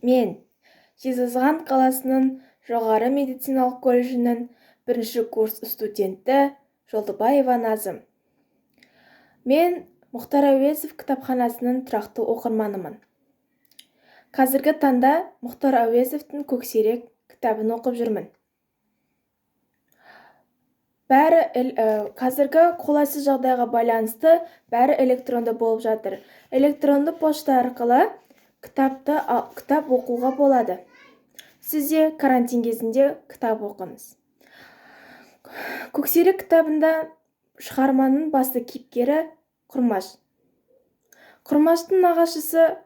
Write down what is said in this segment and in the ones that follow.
Мен Жезқазған қаласының жоғары медициналық колледжінің бірінші курс студенті Жолдыбаева Назым. Мен Мұхтар Әуезов кітапханасының тұрақты оқырманымын. Қазіргі таңда Мұхтар Әуезовтың Көксерек кітабын оқып жүрмін. Қазіргі қолайсыз жағдайға байланысты бәрі электронды болып жатыр. Электронды пошта арқылы кітап оқуға болады. Сіз де карантин кезінде кітап оқыңыз. Көксерек кітабында шығарманың басты кейіпкері Құрмаш. Құрмаштың нағашысы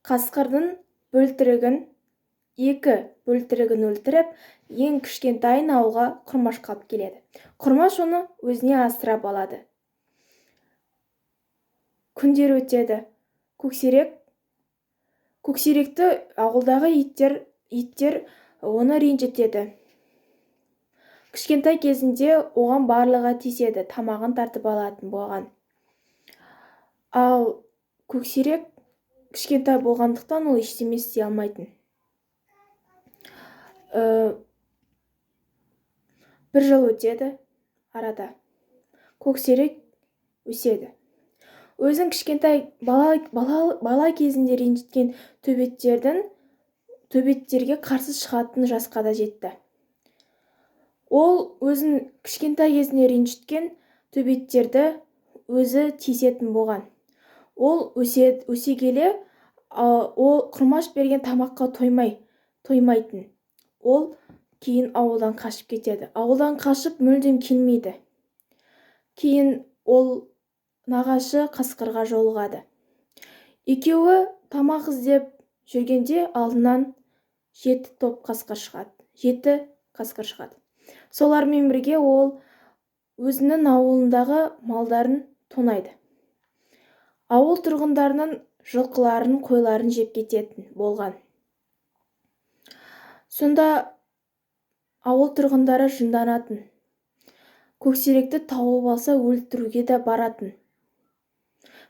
Қасқырдың екі бөлтірігін өлтіріп, ең кішкентайын ауылға Құрмаш қалып келеді. Құрмаш оны өзіне асырап алады. Күндер өтеді. Көксеректі ауылдағы иттер оны ренжітеді. Кішкентай кезінде оған барлығы тиіседі, тамағын тартып алатын болған. Ал Көксерек кішкентай болғандықтан ол ештеме істей алмайтын. Бір жыл өтеді арада. Көксерек өседі. Өзін кішкентай бала кезінде ренжіткен төбеттерге қарсы шығатын жасқа да жетті. Ол өзін кішкентай кезінде ренжіткен төбеттерді өзі тиісетін болған. Ол өсе келе, ол Құрмаш берген тамаққа тоймайтын. Ол кейін ауылдан қашып кетеді. Ауылдан қашып мүлдем келмейді. Кейін ол нағашы Қасқырға жолығады. Екеуі тамақ іздеп жүргенде алдынан 7 қасқыр шығады. Солармен бірге ол өзінің ауылындағы малдарын тонайды. Ауыл тұрғындарының жылқыларын, қойларын жеп кететін болған. Сонда ауыл тұрғындары жынданатын. Көксеректі тауып алса өлтіруге де баратын.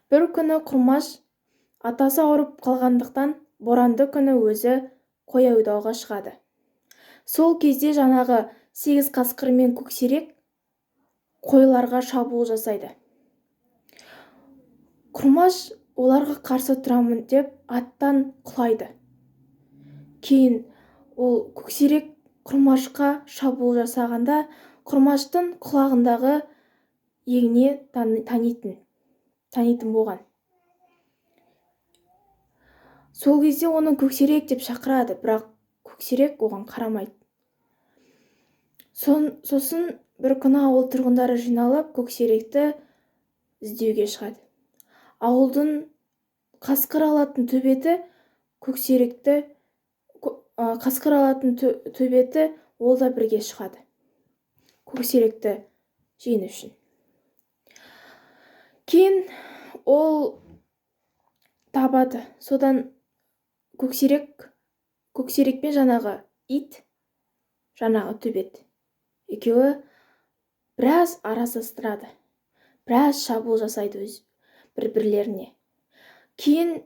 Бір күні Құрмаш атасы ауырып қалғандықтан боранды күні өзі қой айдауға шығады. Сол кезде жаңағы 8 қасқыр мен Көксерек қойларға шабуыл жасайды. Құрмаш оларға қарсы тұрамын деп аттан құлайды. Кейін ол Көксерек Құрмашқа шабуыл жасағанда Құрмаштың құлағындағы егіне танитын болған. Сол кезде оны Көксерек деп шақырады, бірақ Көксерек оған қарамайды. Сосын бір күні ауыл тұрғындары жиналып Көксеректі іздеуге шығады. Ауылдың қасқыр алатын төбеті ол да бірге шығады. Көксеректі жеңу үшін. Кейін ол табады. Содан Көксерек пен жаңағы ит, жаңағы төбет. Екеуі біраз арасастырады. Біраз шабуыл жасайды бір-бірлеріне. Кейін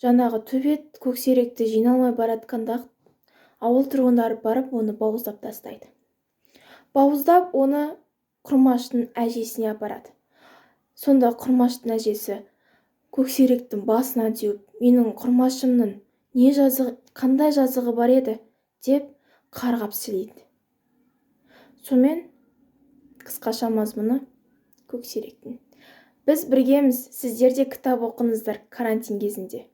жаңағы төбет Көксеректі жиналмай баратқанда ауыл тұрғындары барып оны бауыздап тастайды. Бауыздап оны Құрмаштың әжесіне апарады. Сонда Құрмаштың әжесі Көксеректің басына теуіп, менің Құрмашымның қандай жазығы бар еді деп қарғап сілейді. Сонымен қысқаша мазмұны Көксеректің. Біз біргеміз, сіздер де кітап оқыңыздар карантин кезінде.